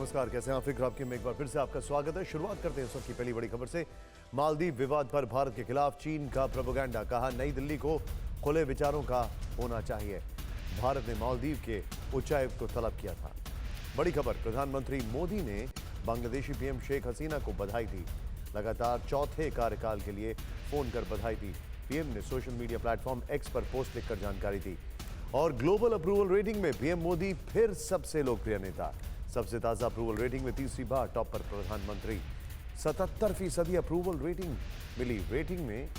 नमस्कार, कैसे हैं आप? फिक्र आपके में एक बार फिर से आपका स्वागत है। शुरुआत करते हैं इस वक्त की पहली बड़ी खबर से। मालदीव विवाद पर भारत के खिलाफ चीन का प्रोपेगेंडा, कहा नई दिल्ली को खुले विचारों का होना चाहिए। भारत ने मालदीव के उच्चायुक्त को तलब किया था। बड़ी खबर, प्रधानमंत्री मोदी ने बांग्लादेशी पीएम शेख हसीना को बधाई दी। लगातार चौथे कार्यकाल के लिए फोन कर बधाई दी। पीएम ने सोशल मीडिया प्लेटफॉर्म एक्स पर पोस्ट लिखकर जानकारी दी। और ग्लोबल अप्रूवल रेटिंग में पीएम मोदी फिर सबसे लोकप्रिय नेता। सबसे ताजा अप्रूवल रेटिंग में तीसरी बार टॉप पर प्रधानमंत्री। 77% अप्रूवल रेटिंग मिली। रेटिंग में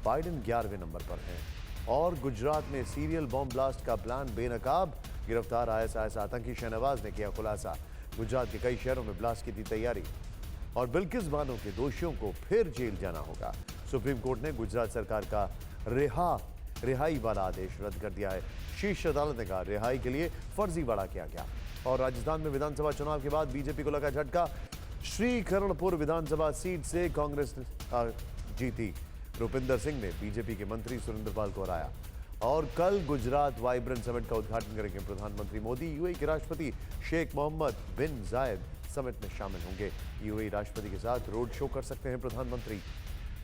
बाइडेन 11वें नंबर पर हैं। और गुजरात में सीरियल बॉम्ब ब्लास्ट का प्लान बेनकाब। गिरफ्तार आईएसआईएस आतंकी शहनवाज ने किया खुलासा। गुजरात के कई शहरों में ब्लास्ट की थी तैयारी। और बिल्किस बानो के दोषियों को फिर जेल जाना होगा। सुप्रीम कोर्ट ने गुजरात सरकार का रिहाई वाला आदेश रद्द कर दिया है। शीर्ष अदालत ने कहा रिहाई के लिए फर्जीवाड़ा किया गया। और राजस्थान में विधानसभा चुनाव के बाद बीजेपी को लगा झटका। श्रीकरणपुर विधानसभा सीट से कांग्रेस जीती। रुपिंदर सिंह ने बीजेपी के मंत्री सुरेंद्रपाल को हराया। और कल गुजरात वाइब्रेंट समिट का उद्घाटन करेंगे प्रधानमंत्री मोदी। यूएई के राष्ट्रपति शेख मोहम्मद बिन जायद समिट में शामिल होंगे। यूएई राष्ट्रपति के साथ रोड शो कर सकते हैं प्रधानमंत्री।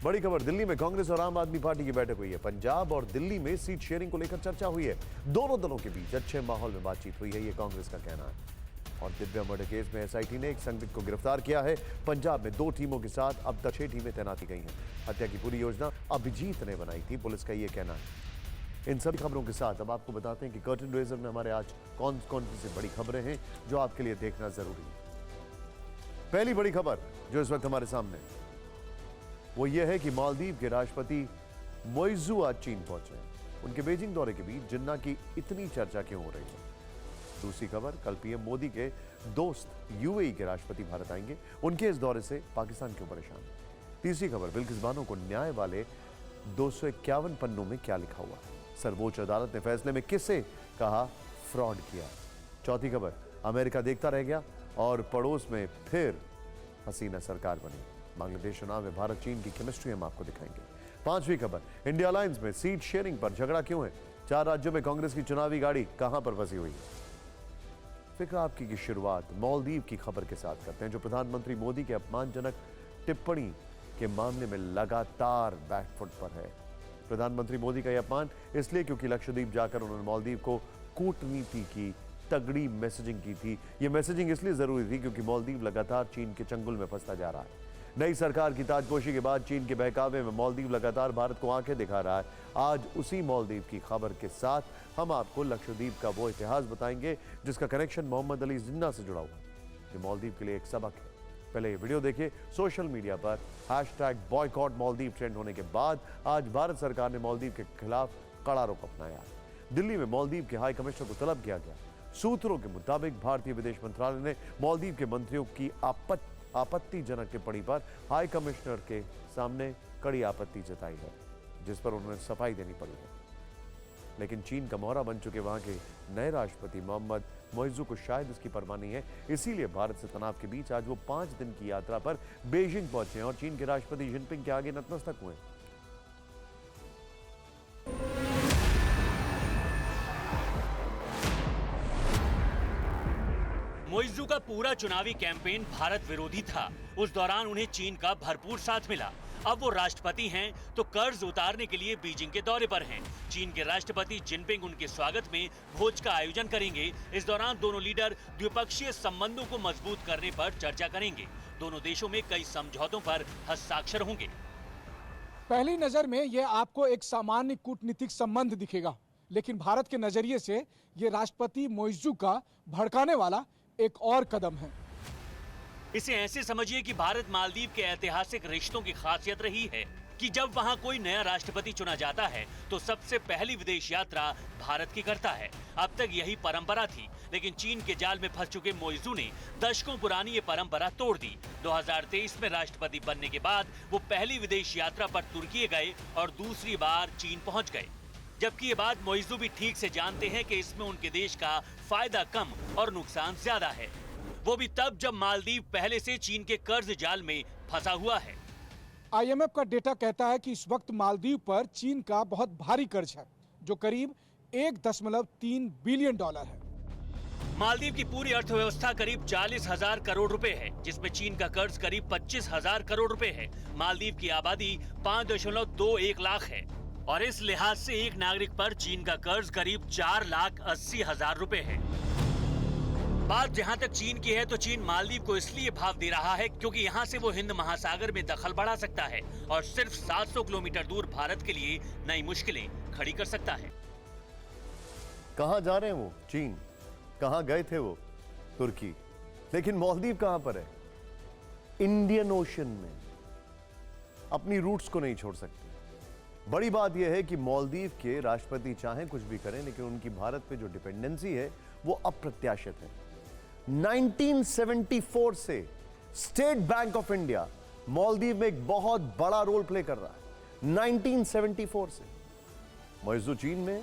बड़ी खबर, दिल्ली में कांग्रेस और आम आदमी पार्टी की बैठक हुई है। पंजाब और दिल्ली में सीट शेयरिंग को लेकर चर्चा हुई है। दोनों दलों के बीच अच्छे माहौल में बातचीत हुई है, ये कांग्रेस का कहना है। और दिव्या मर्डर केस में एसआईटी ने एक संदिग्ध को गिरफ्तार किया है। पंजाब में 2 टीमों के साथ अब तक 6 टीमें तैनाती गई हैं। हत्या की पूरी योजना अभिजीत ने बनाई थी, पुलिस का ये कहना है। इन सभी खबरों के साथ अब आपको बताते हैं कि कर्टन रेजर में हमारे आज कौन कौन सी बड़ी खबरें हैं जो आपके लिए देखना जरूरी है। पहली बड़ी खबर जो इस वक्त हमारे सामने वो ये है कि मालदीव के राष्ट्रपति मोइजू आज चीन पहुंचे। उनके बीजिंग दौरे के बीच जिन्ना की इतनी चर्चा क्यों हो रही है। दूसरी खबर, कल पीएम मोदी के दोस्त यूएई के राष्ट्रपति भारत आएंगे। उनके इस दौरे से पाकिस्तान क्यों परेशान। तीसरी खबर, बिल्किस बानो को न्याय वाले 251 पन्नों में क्या लिखा हुआ। सर्वोच्च अदालत ने फैसले में किसे कहा फ्रॉड किया। चौथी खबर, अमेरिका देखता रह गया और पड़ोस में फिर हसीना सरकार बनी। बांग्लादेश चुनाव में भारत चीन की केमिस्ट्री हम आपको दिखाएंगे। पांचवी खबर, इंडिया अलायंस में सीट शेयरिंग पर झगड़ा क्यों है। 4 राज्यों में कांग्रेस की चुनावी गाड़ी कहां पर फंसी हुई है। फिक्र आपकी की शुरुआत मालदीव की खबर के साथ करते हैं, जो प्रधानमंत्री मोदी के अपमानजनक टिप्पणी के मामले में लगातार बैकफुट पर है। प्रधानमंत्री मोदी का यह अपमान इसलिए क्योंकि लक्षद्वीप जाकर उन्होंने मालदीव को कूटनीति की तगड़ी मैसेजिंग की थी। यह मैसेजिंग इसलिए जरूरी थी क्योंकि मालदीव लगातार चीन के चंगुल में फंसता जा रहा है। नई सरकार की ताजपोशी के बाद चीन के बहकावे में मालदीव लगातार भारत को आंखें दिखा रहा है। आज उसी मालदीव की खबर के साथ हम आपको लक्षद्वीप का वो इतिहास बताएंगे जिसका कनेक्शन मोहम्मद अली जिन्ना से जुड़ा हुआ है। ये मालदीव के लिए एक सबक है। पहले ये वीडियो देखिए। सोशल मीडिया पर #बॉयकॉट मालदीव ट्रेंड होने के बाद आज भारत सरकार ने मालदीव के खिलाफ कड़ा रुख अपनाया। दिल्ली में मालदीव के हाई कमिश्नर को तलब किया गया। सूत्रों के मुताबिक भारतीय विदेश मंत्रालय ने मालदीव के मंत्रियों की आपत्तिजनक टिप्पणी पर हाई कमिश्नर के सामने कड़ी आपत्ति जताई है, जिस पर उन्हें सफाई देनी पड़ी है। लेकिन चीन का मोहरा बन चुके वहां के नए राष्ट्रपति मोहम्मद मोइजू को शायद इसकी परवाह नहीं है। इसीलिए भारत से तनाव के बीच आज वो 5 दिन की यात्रा पर बीजिंग पहुंचे और चीन के राष्ट्रपति जिनपिंग के आगे नतमस्तक हुए। मोइजू का पूरा चुनावी कैंपेन भारत विरोधी था। उस दौरान उन्हें चीन का भरपूर साथ मिला। अब वो राष्ट्रपति हैं तो कर्ज उतारने के लिए बीजिंग के दौरे पर हैं। चीन के राष्ट्रपति जिनपिंग उनके स्वागत में भोज का आयोजन करेंगे। इस दौरान दोनों लीडर द्विपक्षीय संबंधों को मजबूत करने पर चर्चा करेंगे। दोनों देशों में कई समझौतों पर हस्ताक्षर होंगे। पहली नजर में यह आपको एक सामान्य कूटनीतिक संबंध दिखेगा, लेकिन भारत के नजरिए से ये राष्ट्रपति मोइजू का भड़काने वाला एक और कदम है। इसे ऐसे समझिए कि भारत मालदीव के ऐतिहासिक रिश्तों की खासियत रही है कि जब वहां कोई नया राष्ट्रपति चुना जाता है तो सबसे पहली विदेश यात्रा भारत की करता है। अब तक यही परंपरा थी, लेकिन चीन के जाल में फंस चुके मोइजू ने दशकों पुरानी ये परंपरा तोड़ दी। 2023 में राष्ट्रपति बनने के बाद वो पहली विदेश यात्रा पर तुर्की गए और दूसरी बार चीन पहुंच गए। जबकि ये बात मोइजू भी ठीक से जानते हैं कि इसमें उनके देश का फायदा कम और नुकसान ज्यादा है। वो भी तब जब मालदीव पहले से चीन के कर्ज जाल में फंसा हुआ है। IMF का डेटा कहता है कि इस वक्त मालदीव पर चीन का बहुत भारी कर्ज है, जो करीब $1.3 बिलियन है। मालदीव की पूरी अर्थव्यवस्था करीब 40,000 करोड़ रुपए है, जिसमें चीन का कर्ज करीब 25,000 करोड़ रुपए है। मालदीव की आबादी 5.21 लाख है और इस लिहाज से एक नागरिक पर चीन का कर्ज करीब 4,80,000 रुपए है। बात जहां तक चीन की है तो चीन मालदीव को इसलिए भाव दे रहा है क्योंकि यहां से वो हिंद महासागर में दखल बढ़ा सकता है और सिर्फ 700 किलोमीटर दूर भारत के लिए नई मुश्किलें खड़ी कर सकता है। कहां जा रहे हैं वो? चीन। कहां गए थे वो? तुर्की। लेकिन मालदीव कहां पर है? इंडियन ओशन में। अपनी रूट्स को नहीं छोड़ सकते। बड़ी बात यह है कि मालदीव के राष्ट्रपति चाहें कुछ भी करें, लेकिन उनकी भारत पे जो डिपेंडेंसी है वो अप्रत्याशित है। 1974 से state bank of India Maldives में एक बहुत बड़ा रोल प्ले कर रहा है। 1974 से मौजूद चीन में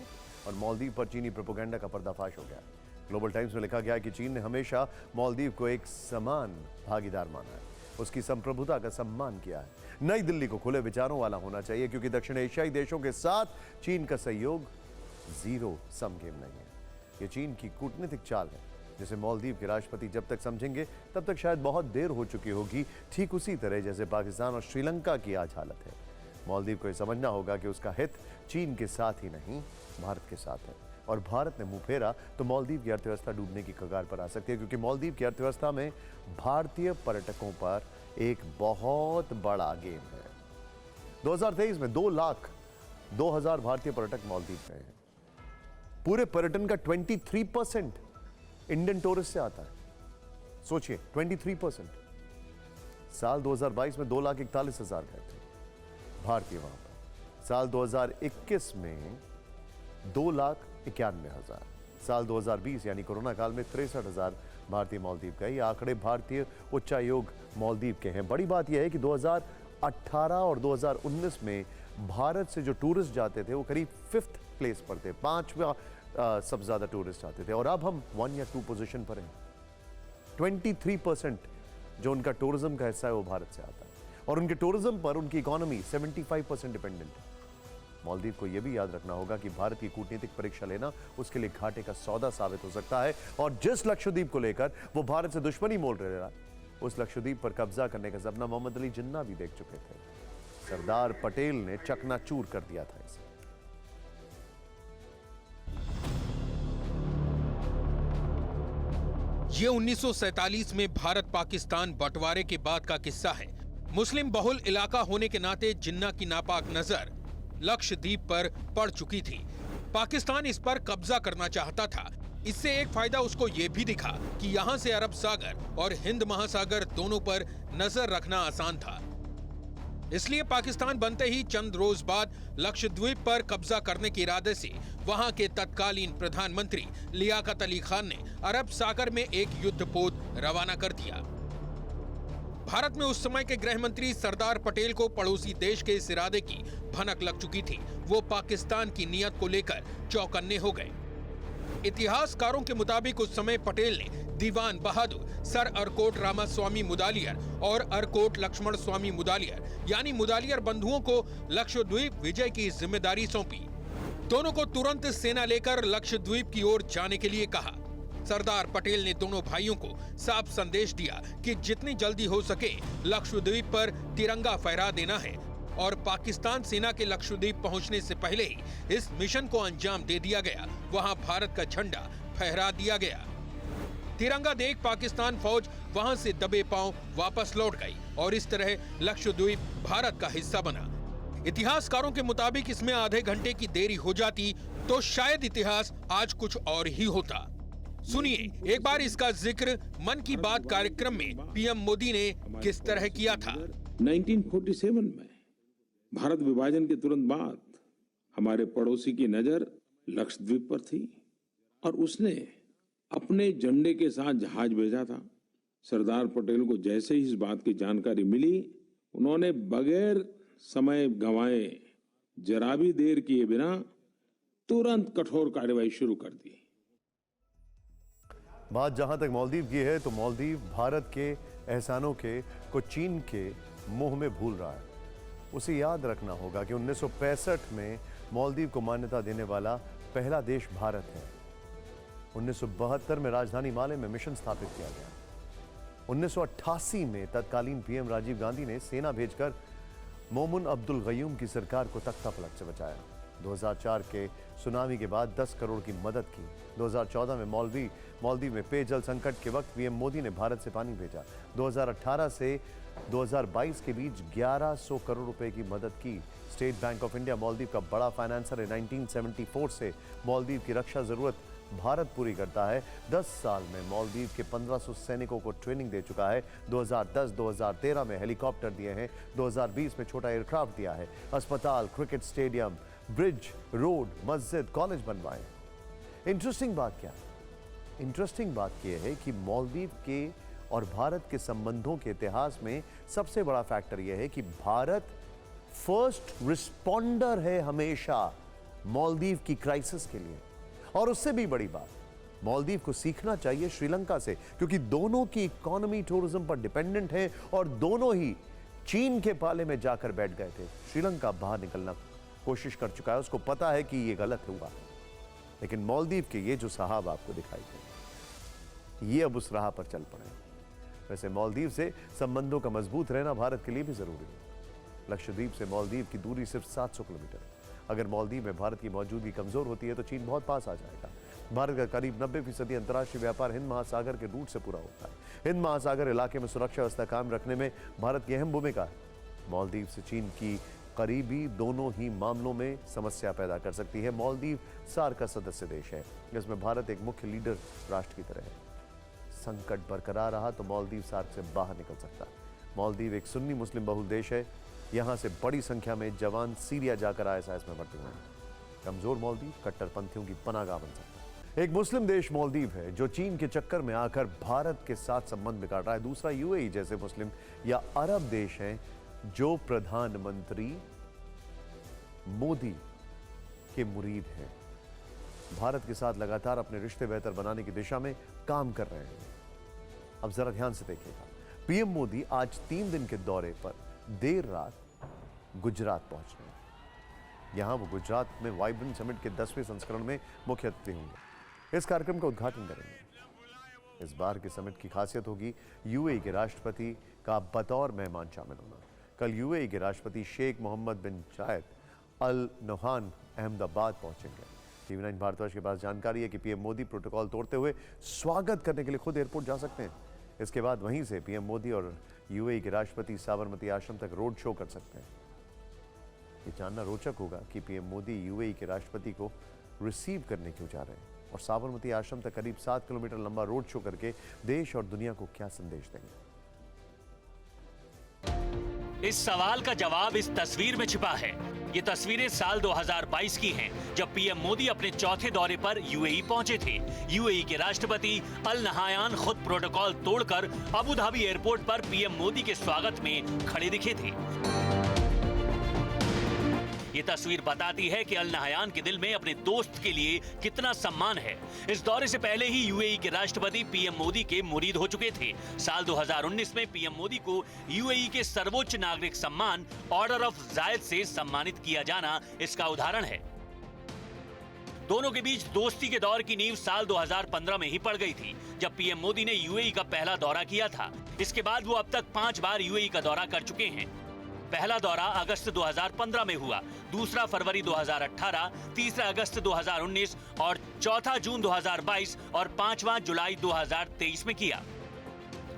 और मालदीव पर चीनी प्रोपेगेंडा का पर्दाफाश हो गया। ग्लोबल टाइम्स में लिखा गया कि चीन ने हमेशा मालदीव को एक समान भागीदार माना है, उसकी संप्रभुता का सम्मान किया है। नई दिल्ली को खुले विचारों वाला होना चाहिए क्योंकि दक्षिण एशियाई देशों के साथ चीन का सहयोग जीरो सम गेम नहीं है। यह चीन की कूटनीतिक चाल है जिसे मालदीव के राष्ट्रपति जब तक समझेंगे तब तक शायद बहुत देर हो चुकी होगी, ठीक उसी तरह जैसे पाकिस्तान और श्रीलंका की आज हालत है। मालदीव को यह समझना होगा कि उसका हित चीन के साथ ही नहीं भारत के साथ है, और भारत ने मुंह फेरा तो मालदीव की अर्थव्यवस्था डूबने की कगार पर आ सकती है क्योंकि मालदीव की अर्थव्यवस्था में भारतीय पर्यटकों पर एक बहुत बड़ा गेम है। 2023 में 2,02,000 भारतीय पर्यटक मालदीव गए हैं। पूरे पर्यटन का 23% इंडियन टूरिस्ट से आता है। सोचिए 23%। साल 2022 में 2,41,000 गए थे भारतीय वहां पर। साल 2021 में 2,91,000। साल 2020 यानी कोरोना काल में 63,000 भारतीय मालदीव गए। ये आंकड़े भारतीय उच्चायोग मालदीव के हैं। बड़ी बात यह है कि 2018 और 2019 में भारत से जो टूरिस्ट जाते थे वो करीब 5th प्लेस पर थे, 5वां सबसे ज्यादा टूरिस्ट आते थे, और अब हम 1 या 2 पोजीशन पर हैं। 23% जो उनका टूरिज्म का हिस्सा है वो भारत से आता है, और उनके टूरिज्म पर उनकी इकोनॉमी 75% डिपेंडेंट है। मालदीव को यह भी याद रखना होगा कि भारत की कूटनीतिक परीक्षा लेना उसके लिए घाटे का सौदा साबित हो सकता है, और जिस लक्षद्वीप को लेकर वो भारत से दुश्मनी मोल रहा है, उस लक्षद्वीप पर कब्जा करने का सपना मोहम्मद अली जिन्ना भी देख चुके थे। सरदार पटेल ने चकनाचूर कर दिया था इसे। ये 1947 में भारत पाकिस्तान बंटवारे के बाद का किस्सा है। मुस्लिम बहुल इलाका होने के नाते जिन्ना की नापाक नजर लक्षद्वीप पर पड़ चुकी थी। पाकिस्तान इस पर कब्जा करना चाहता था। इससे एक फायदा उसको ये भी दिखा कि यहाँ से अरब सागर और हिंद महासागर दोनों पर नजर रखना आसान था। इसलिए पाकिस्तान बनते ही चंद रोज बाद लक्षद्वीप पर कब्जा करने के इरादे से वहां के तत्कालीन प्रधानमंत्री लियाकत अली खान ने अरब सागर में एक युद्धपोत रवाना कर दिया। भारत में उस समय के गृह मंत्री सरदार पटेल को पड़ोसी देश के इस इरादे की भनक लग चुकी थी। वो पाकिस्तान की नीयत को लेकर चौकन्ने हो गए। इतिहासकारों के मुताबिक उस समय पटेल ने दीवान बहादुर सर अरकोट रामास्वामी मुदालियर और अरकोट लक्ष्मण स्वामी मुदालियर यानी मुदालियर बंधुओं को लक्षद्वीप विजय की जिम्मेदारी सौंपी। दोनों को तुरंत सेना लेकर लक्षद्वीप की ओर जाने के लिए कहा। सरदार पटेल ने दोनों भाइयों को साफ संदेश दिया कि जितनी जल्दी हो सके लक्षद्वीप पर तिरंगा फहरा देना है, और पाकिस्तान सेना के लक्षद्वीप पहुंचने से पहले ही इस मिशन को अंजाम दे दिया गया। वहां भारत का झंडा फहरा दिया गया। तिरंगा देख पाकिस्तान फौज वहां से दबे पांव वापस लौट गई और इस तरह लक्षद्वीप भारत का हिस्सा बना। इतिहासकारों के मुताबिक इसमें आधे घंटे की देरी हो जाती तो शायद इतिहास आज कुछ और ही होता। सुनिए एक बार इसका जिक्र मन की बात कार्यक्रम में पीएम मोदी ने किस तरह किया था। 1947 में भारत विभाजन के तुरंत बाद हमारे पड़ोसी की नजर लक्षद्वीप पर थी और उसने अपने झंडे के साथ जहाज भेजा था। सरदार पटेल को जैसे ही इस बात की जानकारी मिली, उन्होंने बगैर समय गंवाए, जरा भी देर किए बिना तुरंत कठोर कार्रवाई शुरू कर दी। बात जहां तक मालदीव की है तो मालदीव भारत के एहसानों के को चीन के मुंह में भूल रहा है। उसे याद रखना होगा कि 1965 में मालदीव को मान्यता देने वाला पहला देश भारत है। 1972 में राजधानी माले में मिशन स्थापित किया गया। 1988 में तत्कालीन पीएम राजीव गांधी ने सेना भेजकर मोमुन अब्दुल गयूम की सरकार को तख्ता पलट से बचाया। 2004 के सुनामी के बाद 10 करोड़ की मदद की। 2014 में मालदीव में पेयजल संकट के वक्त पीएम मोदी ने भारत से पानी भेजा। 2018 से 2022 के बीच 1100 करोड़ रुपए की मदद की। State bank of India Maldives का बड़ा फाइनेंसर है। 1974 से मालदीव की रक्षा जरूरत भारत पूरी करता है। 10 साल में मालदीव के 1500 सैनिकों को ट्रेनिंग दे चुका है। 2010-2013 में हेलीकॉप्टर दिए हैं। 2020 में छोटा एयरक्राफ्ट दिया है। अस्पताल, क्रिकेट स्टेडियम, ब्रिज, रोड, मस्जिद, कॉलेज बनवाए। इंटरेस्टिंग बात क्या है? इंटरेस्टिंग बात यह है कि मालदीव के और भारत के संबंधों के इतिहास में सबसे बड़ा फैक्टर यह है कि भारत फर्स्ट रिस्पॉन्डर है हमेशा मालदीव की क्राइसिस के लिए। और उससे भी बड़ी बात, मालदीव को सीखना चाहिए श्रीलंका से, क्योंकि दोनों की इकोनॉमी टूरिज्म पर डिपेंडेंट है और दोनों ही चीन के पाले में जाकर बैठ गए थे। श्रीलंका बाहर निकलना कोशिश कर चुका है, उसको पता है कि यह गलत हुआ, लेकिन मालदीव के ये जो साहब आपको दिखाई दे, ये अब उस राह पर चल पड़े। वैसे मालदीव से संबंधों का मजबूत रहना भारत के लिए भी जरूरी है। लक्षद्वीप से मालदीव की दूरी सिर्फ 700 किलोमीटर है। अगर मालदीव में भारत की मौजूदगी कमजोर होती है तो चीन बहुत पास आ जाएगा। भारत का करीब 90% अंतर्राष्ट्रीय व्यापार हिंद महासागर के रूट से पूरा होता है। हिंद महासागर इलाके में सुरक्षा व्यवस्था कायम रखने में भारत की अहम भूमिका है। मालदीव से चीन की करीबी दोनों ही मामलों में समस्या पैदा कर सकती है। मालदीव सार्क का सदस्य देश है, जिसमें भारत एक मुख्य लीडर राष्ट्र की तरह है। संकट बरकरार रहा तो मालदीव सार्क से बाहर निकल सकता है। मालदीव एक सुन्नी मुस्लिम बहुल देश है। यहां से बड़ी संख्या में जवान सीरिया जाकर आईएसआईएस में भर्ती हुए हैं। कमजोर मालदीव कट्टरपंथियों की पनाहगाह बन सकता है। एक मुस्लिम देश मालदीव है जो चीन के चक्कर में आकर भारत के साथ संबंध बिगाड़ रहा है। दूसरा यूएई जैसे मुस्लिम या अरब देश हैं जो प्रधानमंत्री मोदी के मुरीद हैं। भारत के साथ लगातार अपने रिश्ते बेहतर बनाने की दिशा में काम कर रहे हैं। अब जरा ध्यान से देखिएगा, पीएम मोदी आज 3 दिन के दौरे पर देर रात गुजरात पहुंच रहे हैं। यहां वो गुजरात में वाइब्रेंट समिट के 10वें संस्करण में मुख्य अतिथि होंगे। इस कार्यक्रम का उद्घाटन करेंगे। इस बार के समिट की खासियत होगी यूएई के राष्ट्रपति का बतौर मेहमान शामिल होना। कल यूएई के राष्ट्रपति शेख मोहम्मद बिन जायद अल नहान अहमदाबाद पहुंचेंगे। टीवी 9 भारतवर्ष के पास जानकारी है कि पीएम मोदी प्रोटोकॉल तोड़ते हुए स्वागत करने के लिए खुद एयरपोर्ट जा सकते हैं। इसके बाद वहीं से पीएम मोदी और यूएई के राष्ट्रपति साबरमती आश्रम तक रोड शो कर सकते हैं। ये जानना रोचक होगा कि पीएम मोदी यूएई के राष्ट्रपति को रिसीव करने क्यों जा रहे हैं और साबरमती आश्रम तक करीब 7 किलोमीटर लंबा रोड शो करके देश और दुनिया को क्या संदेश देंगे। इस सवाल का जवाब इस तस्वीर में छिपा है। ये तस्वीरें साल 2022 की हैं, जब पीएम मोदी अपने चौथे दौरे पर यूएई पहुंचे थे। यूएई के राष्ट्रपति अल नहायान खुद प्रोटोकॉल तोड़कर अबू धाबी एयरपोर्ट पर पीएम मोदी के स्वागत में खड़े दिखे थे। ये तस्वीर बताती है कि अल नहायान के दिल में अपने दोस्त के लिए कितना सम्मान है। इस दौरे से पहले ही यूएई के राष्ट्रपति पीएम मोदी के मुरीद हो चुके थे। साल 2019 में पीएम मोदी को यूएई के सर्वोच्च नागरिक सम्मान ऑर्डर ऑफ जायद से सम्मानित किया जाना इसका उदाहरण है। दोनों के बीच दोस्ती के दौर की नींव साल 2015 में ही पड़ गई थी, जब पीएम मोदी ने यूएई का पहला दौरा किया था। इसके बाद वो अब तक 5 बार यूएई का दौरा कर चुके हैं। पहला दौरा अगस्त 2015 में हुआ, दूसरा फरवरी 2018, तीसरा अगस्त 2019 और चौथा जून 2022 और 5वां जुलाई 2023 में किया।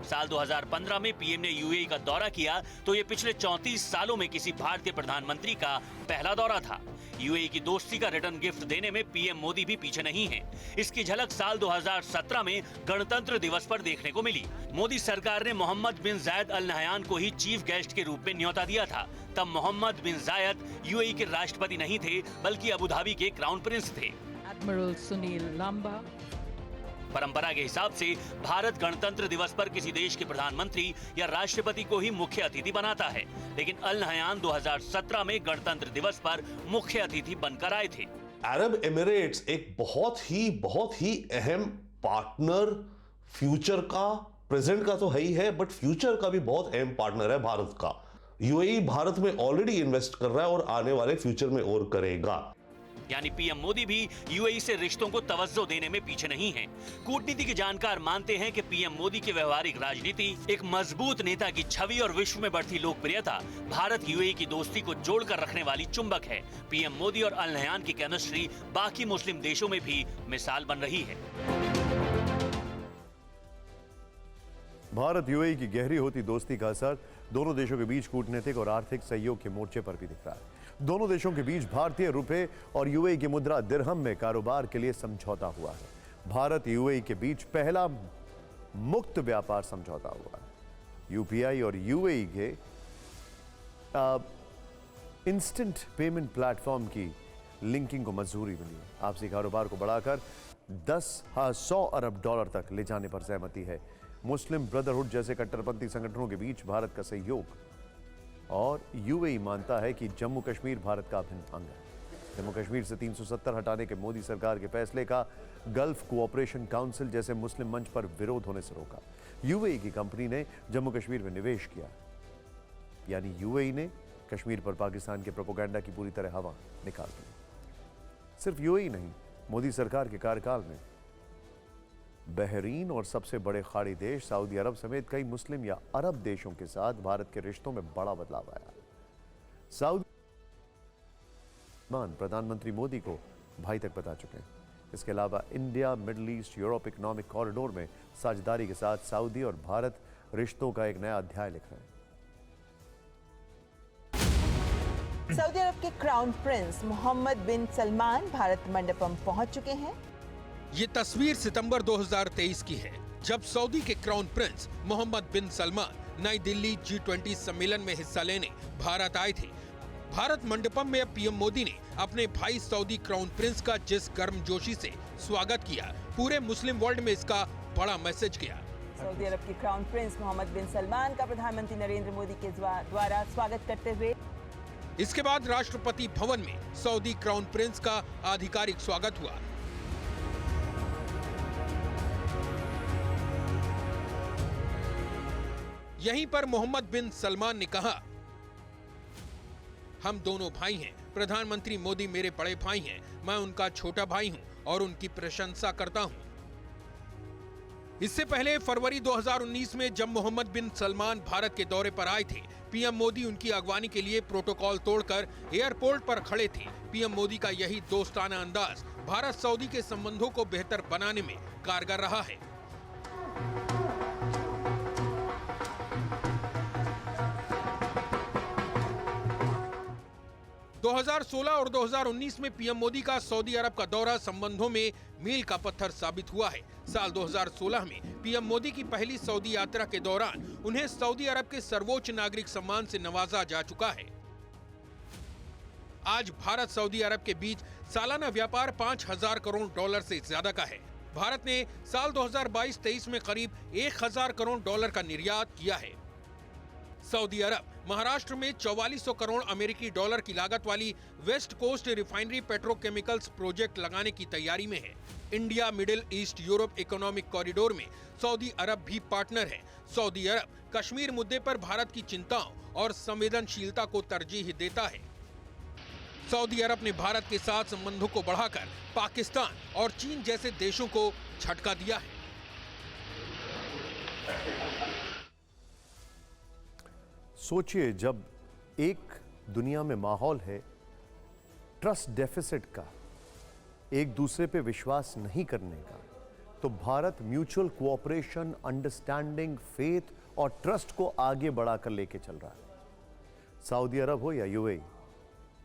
साल 2015 में पीएम ने यूएई का दौरा किया तो ये पिछले 34 सालों में किसी भारतीय प्रधानमंत्री का पहला दौरा था। यूएई की दोस्ती का रिटर्न गिफ्ट देने में पीएम मोदी भी पीछे नहीं हैं। इसकी झलक साल 2017 में गणतंत्र दिवस पर देखने को मिली। मोदी सरकार ने मोहम्मद बिन जायद अल नहायान को ही चीफ गेस्ट के रूप में न्योता दिया था। तब मोहम्मद बिन जायद यूएई के राष्ट्रपति नहीं थे, बल्कि अबू धाबी के क्राउन प्रिंस थे। एडमिरल सुनील लांबा। परंपरा के हिसाब से भारत गणतंत्र दिवस पर किसी देश के प्रधानमंत्री या राष्ट्रपति को ही मुख्य अतिथि बनाता है, लेकिन अल नहायान 2017 में गणतंत्र दिवस पर मुख्य अतिथि बनकर आए थे। अरब एमिरेट्स एक बहुत ही अहम पार्टनर, फ्यूचर का, प्रेजेंट का तो है ही है, बट फ्यूचर का भी बहुत अहम पार्टनर है भारत का। यूएई भारत में ऑलरेडी इन्वेस्ट कर रहा है और आने वाले फ्यूचर में और करेगा। यानी पीएम मोदी भी यूएई से रिश्तों को तवज्जो देने में पीछे नहीं हैं। कूटनीति के जानकार मानते हैं कि पीएम मोदी की व्यवहारिक राजनीति, एक मजबूत नेता की छवि और विश्व में बढ़ती लोकप्रियता भारत यूएई की दोस्ती को जोड़कर रखने वाली चुंबक है। पीएम मोदी और अल नह्यान की केमिस्ट्री बाकी मुस्लिम देशों में भी मिसाल बन रही है। भारत यूएई की गहरी होती दोस्ती का असर दोनों देशों के बीच कूटनीतिक और आर्थिक सहयोग के मोर्चे पर भी दिख रहा है। दोनों देशों के बीच भारतीय रुपए और यूएई की मुद्रा दिरहम में कारोबार के लिए समझौता हुआ है। भारत यूएई के बीच पहला मुक्त व्यापार समझौता हुआ है। यूपीआई और यूएई के इंस्टेंट पेमेंट प्लेटफॉर्म की लिंकिंग को मंजूरी मिली है। आपसी कारोबार को बढ़ाकर 100 अरब डॉलर तक ले जाने पर सहमति है। मुस्लिम ब्रदरहुड जैसे कट्टरपंथी संगठनों के बीच भारत का सहयोग, और यूएई मानता है कि जम्मू कश्मीर भारत का अभिन्न अंग है। जम्मू कश्मीर से 370 हटाने के मोदी सरकार के फैसले का गल्फ कोऑपरेशन काउंसिल जैसे मुस्लिम मंच पर विरोध होने से रोका। यूएई की कंपनी ने जम्मू कश्मीर में निवेश किया, यानी यूएई ने कश्मीर पर पाकिस्तान के प्रोपेगेंडा की पूरी तरह हवा निकाल दी। सिर्फ यूएई नहीं, मोदी सरकार के कार्यकाल में बहरीन और सबसे बड़े खाड़ी देश सऊदी अरब समेत कई मुस्लिम या अरब देशों के साथ भारत के रिश्तों में बड़ा बदलाव आया। सऊदी प्रधानमंत्री मोदी को भाई तक बता चुके हैं। इसके अलावा India middle east Europe economic corridor में साझेदारी के साथ सऊदी और भारत रिश्तों का एक नया अध्याय लिख रहे हैं। सऊदी अरब के क्राउन प्रिंस मोहम्मद बिन सलमान भारत मंडपम पहुंच चुके हैं। ये तस्वीर सितंबर 2023 की है, जब सऊदी के क्राउन प्रिंस मोहम्मद बिन सलमान नई दिल्ली G20 सम्मेलन में हिस्सा लेने भारत आए थे। भारत मंडपम में अब पीएम मोदी ने अपने भाई सऊदी क्राउन प्रिंस का जिस गर्मजोशी से स्वागत किया, पूरे मुस्लिम वर्ल्ड में इसका बड़ा मैसेज गया। सऊदी अरब के क्राउन प्रिंस मोहम्मद बिन सलमान का प्रधानमंत्री नरेंद्र मोदी के द्वारा स्वागत करते हुए इसके बाद राष्ट्रपति भवन में सऊदी क्राउन प्रिंस का आधिकारिक स्वागत हुआ। यहीं पर मोहम्मद बिन सलमान ने कहा, हम दोनों भाई हैं, प्रधानमंत्री मोदी मेरे बड़े भाई हैं, मैं उनका छोटा भाई हूं और उनकी प्रशंसा करता हूं। इससे पहले फरवरी 2019 में जब मोहम्मद बिन सलमान भारत के दौरे पर आए थे, पीएम मोदी उनकी अगवानी के लिए प्रोटोकॉल तोड़कर एयरपोर्ट पर खड़े थे। पीएम मोदी का यही दोस्ताना अंदाज भारत सऊदी के संबंधों को बेहतर बनाने में कारगर रहा है। दो 2016 और 2019 में पीएम मोदी का सऊदी अरब का दौरा संबंधों में मील का पत्थर साबित हुआ है। साल 2016 में पीएम मोदी की पहली सऊदी यात्रा के दौरान उन्हें सऊदी अरब के सर्वोच्च नागरिक सम्मान से नवाजा जा चुका है। आज भारत सऊदी अरब के बीच सालाना व्यापार 5,000 करोड़ डॉलर से ज्यादा का है। भारत ने साल 2022-23 में करीब 1,000 करोड़ डॉलर का निर्यात किया है। सऊदी अरब महाराष्ट्र में 4400 करोड़ अमेरिकी डॉलर की लागत वाली west coast refinery petrochemicals project लगाने की तैयारी में है। India middle east Europe economic corridor में सऊदी अरब भी पार्टनर है। सऊदी अरब कश्मीर मुद्दे पर भारत की चिंताओं और संवेदनशीलता को तरजीह देता है। सऊदी अरब ने भारत के साथ संबंधों को बढ़ाकर पाकिस्तान और चीन जैसे देशों को झटका दिया है। सोचिए, जब एक दुनिया में माहौल है ट्रस्ट डेफिसिट का, एक दूसरे पे विश्वास नहीं करने का, तो Bharat mutual cooperation, understanding, faith और ट्रस्ट को आगे बढ़ाकर लेके चल रहा है। सऊदी अरब हो या यूएई,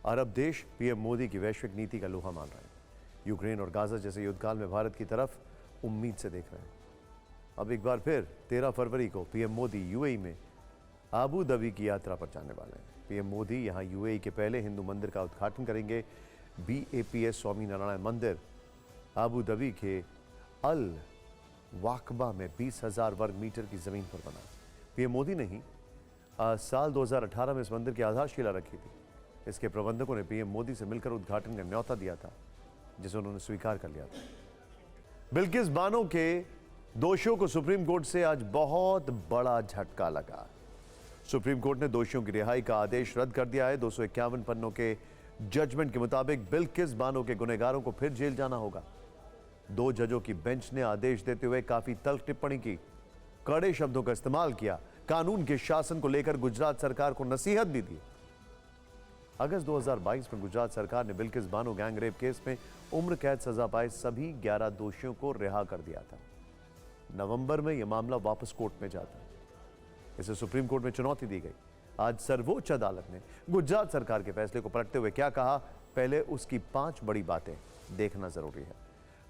अरब देश पीएम मोदी की वैश्विक नीति का लोहा मान रहे हैं। यूक्रेन और गाजा जैसे युद्धकाल में भारत की तरफ उम्मीद से देख रहे हैं। अब एक बार फिर 13 फरवरी को पीएम मोदी यूएई में आबू धाबी की यात्रा पर जाने वाले हैं। पीएम मोदी यहां यूएई के पहले हिंदू मंदिर का उद्घाटन करेंगे। BAPS स्वामी नारायण मंदिर आबू धाबी के अल वाकबा में 20,000 वर्ग मीटर की जमीन पर बना। पीएम मोदी ने ही साल 2018 में इस मंदिर की आधारशिला रखी थी। इसके प्रबंधकों ने पीएम मोदी से मिलकर उद्घाटन का न्योता दिया था, जिसे उन्होंने स्वीकार कर लिया था। बिल्किस बानो के दोषियों को सुप्रीम कोर्ट से आज बहुत बड़ा झटका लगा। सुप्रीम कोर्ट ने दोषियों की रिहाई का आदेश रद्द कर दिया है। 251 पन्नों के जजमेंट के मुताबिक बिल्किस बानो के गुनहगारों को फिर जेल जाना होगा। 2 जजों की बेंच ने आदेश देते हुए काफी तल्ख टिप्पणी की, कड़े शब्दों का इस्तेमाल किया, कानून के शासन को लेकर गुजरात सरकार को नसीहत भी दी। अगस्त 2022 में गुजरात सरकार ने बिल्किस बानो गैंगरेप केस में उम्र कैद सजा पाए सभी 11 दोषियों को रिहा कर दिया था। नवंबर में यह मामला वापस कोर्ट में जाता, इसे सुप्रीम कोर्ट में चुनौती दी गई। आज सर्वोच्च अदालत ने गुजरात सरकार के फैसले को पलटते हुए क्या कहा, पहले उसकी 5 बड़ी बातें देखना जरूरी है।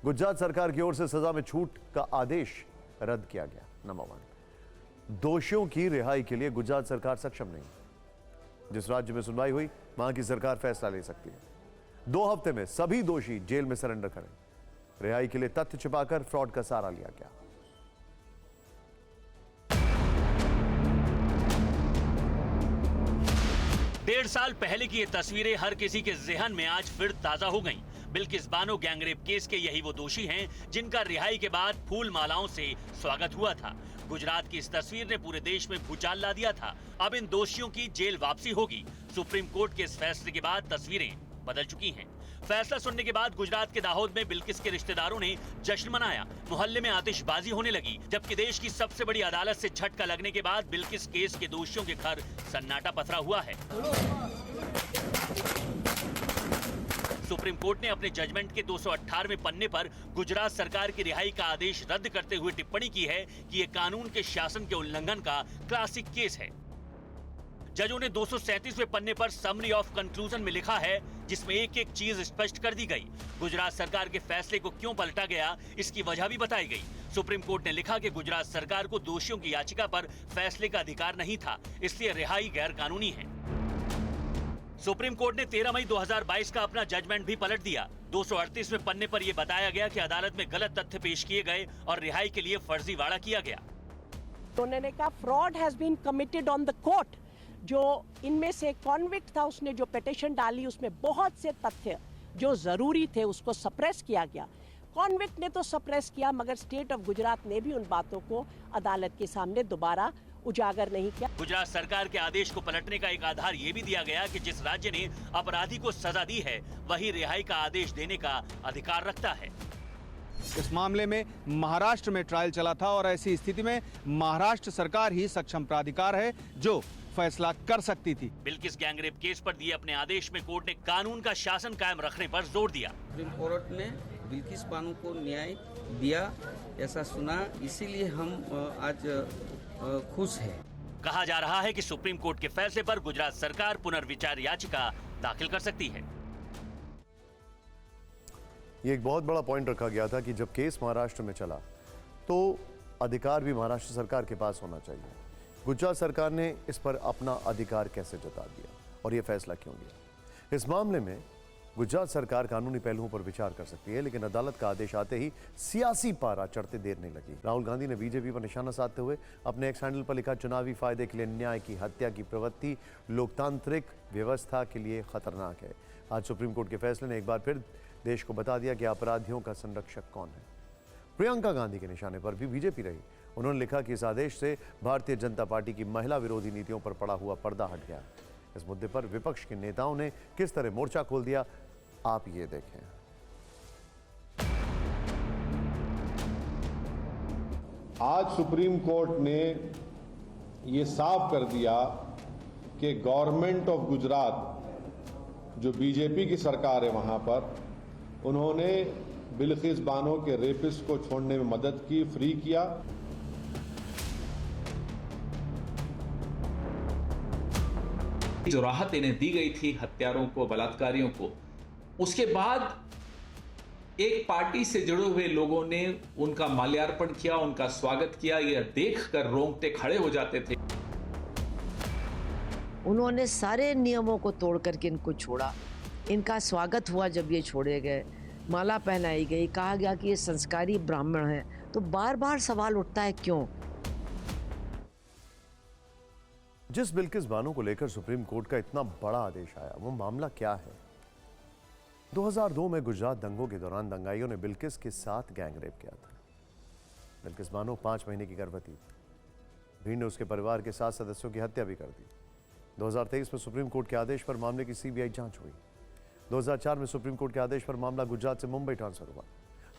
गुजरात सरकार की ओर से सजा में छूट का आदेश रद्द किया गया। नंबर 1, दोषियों की रिहाई के लिए गुजरात सरकार सक्षम नहीं। जिस राज्य में सुनवाई हुई वहां की सरकार फैसला ले सकती है। 2 हफ्ते में सभी दोषी जेल में सरेंडर करें। रिहाई के लिए तथ्य छिपाकर फ्रॉड का सहारा लिया गया। डेढ़ साल पहले की ये तस्वीरें हर किसी के ज़हन में आज फिर ताजा हो गईं। बिल्किस बानो गैंगरेप केस के यही वो दोषी हैं जिनका रिहाई के बाद फूल मालाओं से स्वागत हुआ था। गुजरात की इस तस्वीर ने पूरे देश में भूचाल ला दिया था। अब इन दोषियों की जेल वापसी होगी। सुप्रीम कोर्ट के इस फैसले के बाद तस्वीरें बदल चुकी हैं। फैसला सुनने के बाद गुजरात के दाहोद में बिल्किस के रिश्तेदारों ने जश्न मनाया। मोहल्ले में आतिशबाजी होने लगी, जबकि देश की सबसे बड़ी अदालत से झटका लगने के बाद बिल्किस केस के दोषियों के घर सन्नाटा पसरा हुआ है। सुप्रीम कोर्ट ने अपने जजमेंट के 218वें पन्ने पर गुजरात सरकार की रिहाई का आदेश रद्द करते हुए टिप्पणी की है कि ये कानून के शासन के उल्लंघन का क्लासिक केस है। जजों ने 237वें पन्ने पर समरी ऑफ कंक्लूजन में लिखा है, जिसमें एक-एक चीज स्पष्ट कर दी गई। गुजरात सरकार के फैसले को क्यों पलटा गया, इसकी वजह भी बताई गई। सुप्रीम कोर्ट ने लिखा कि गुजरात सरकार को दोषियों की याचिका पर फैसले का अधिकार नहीं था, इसलिए रिहाई गैर कानूनी है। सुप्रीम कोर्ट ने 13 मई 2022 का अपना जजमेंट भी पलट दिया। 238वें पन्ने पर यह बताया गया कि अदालत में गलत तथ्य पेश किए गए और रिहाई के लिए फर्जीवाड़ा किया गया। उन्होंने कहा fraud has been committed on the court. जो इनमें से कॉन्विक्ट था, उसने जो पिटीशन डाली उसमें बहुत से तथ्य जो जरूरी थे उसको सप्रेस किया गया। कॉन्विक्ट ने तो सप्रेस किया, मगर स्टेट ऑफ गुजरात ने भी उन बातों को अदालत के सामने दोबारा उजागर नहीं किया। गुजरात सरकार के आदेश को पलटने का एक आधार ये भी दिया गया कि जिस राज्य ने अपराधी को सजा दी है वही रिहाई का आदेश देने का अधिकार रखता है। इस मामले में महाराष्ट्र में ट्रायल चला था और ऐसी स्थिति में महाराष्ट्र सरकार ही सक्षम प्राधिकार है जो फैसला कर सकती थी। बिल्किस गैंगरेप केस पर दिए अपने आदेश में कोर्ट ने कानून का शासन कायम रखने पर जोर दिया। सुप्रीम कोर्ट ने बिल्किस बानो को न्याय दिया, ऐसा सुना, इसीलिए हम आज खुश हैं। कहा जा रहा है कि सुप्रीम कोर्ट के फैसले पर गुजरात सरकार पुनर्विचार याचिका दाखिल कर सकती है। ये एक बहुत बड़ा पॉइंट रखा गया था कि जब केस महाराष्ट्र में चला तो अधिकार भी महाराष्ट्र सरकार के पास होना चाहिए। गुजरात सरकार ने इस पर अपना अधिकार कैसे जता दिया और यह फैसला क्यों लिया? इस मामले में गुजरात सरकार कानूनी पहलुओं पर विचार कर सकती है, लेकिन अदालत का आदेश आते ही सियासी पारा चढ़ते देर नहीं लगी। राहुल गांधी ने बीजेपी पर निशाना साधते हुए अपने एक्स हैंडल पर लिखा, चुनावी फायदे के लिए न्याय की हत्या की प्रवृत्ति लोकतांत्रिक व्यवस्था के लिए खतरनाक है। आज सुप्रीम कोर्ट के फैसले ने एक बार फिर देश को बता दिया कि अपराधियों का संरक्षक कौन है। प्रियंका गांधी के निशाने पर भी बीजेपी रही। उन्होंने लिखा कि इस आदेश से भारतीय जनता पार्टी की महिला विरोधी नीतियों पर पड़ा हुआ पर्दा हट गया। इस मुद्दे पर विपक्ष के नेताओं ने किस तरह मोर्चा खोल दिया, आप ये देखें। आज सुप्रीम कोर्ट ने ये साफ कर दिया कि गवर्नमेंट ऑफ गुजरात, जो बीजेपी की सरकार है वहां पर, उन्होंने बिल्किस बानो के रेपिस्ट को छोड़ने में मदद की, फ्री किया। जो राहत इन्हें दी गई थी हत्यारों को, बलात्कारियों को, उसके बाद एक पार्टी से जुड़े हुए लोगों ने उनका माल्यार्पण किया, उनका स्वागत किया। यह देखकर रोंगटे खड़े हो जाते थे। उन्होंने सारे नियमों को तोड़ करके इनको छोड़ा। इनका स्वागत हुआ जब ये छोड़े गए, माला पहनाई गई, कहा गया कि ये संस्कारी ब्राह्मण हैं। तो बार बार सवाल उठता है क्यों? जिस बिल्किस बानो को लेकर सुप्रीम कोर्ट का इतना बड़ा आदेश आया, वो मामला क्या है? 2002 में गुजरात दंगों के दौरान दंगाइयों ने बिल्किस के साथ गैंगरेप किया था। बिल्किस बानो 5 महीने की गर्भवती थी। भीड़ ने उसके परिवार के 7 सदस्यों की हत्या भी कर दी। 2023 में सुप्रीम कोर्ट के आदेश पर मामले की सीबीआई जांच हुई। 2004 में सुप्रीम कोर्ट के आदेश पर मामला गुजरात से मुंबई ट्रांसफर हुआ।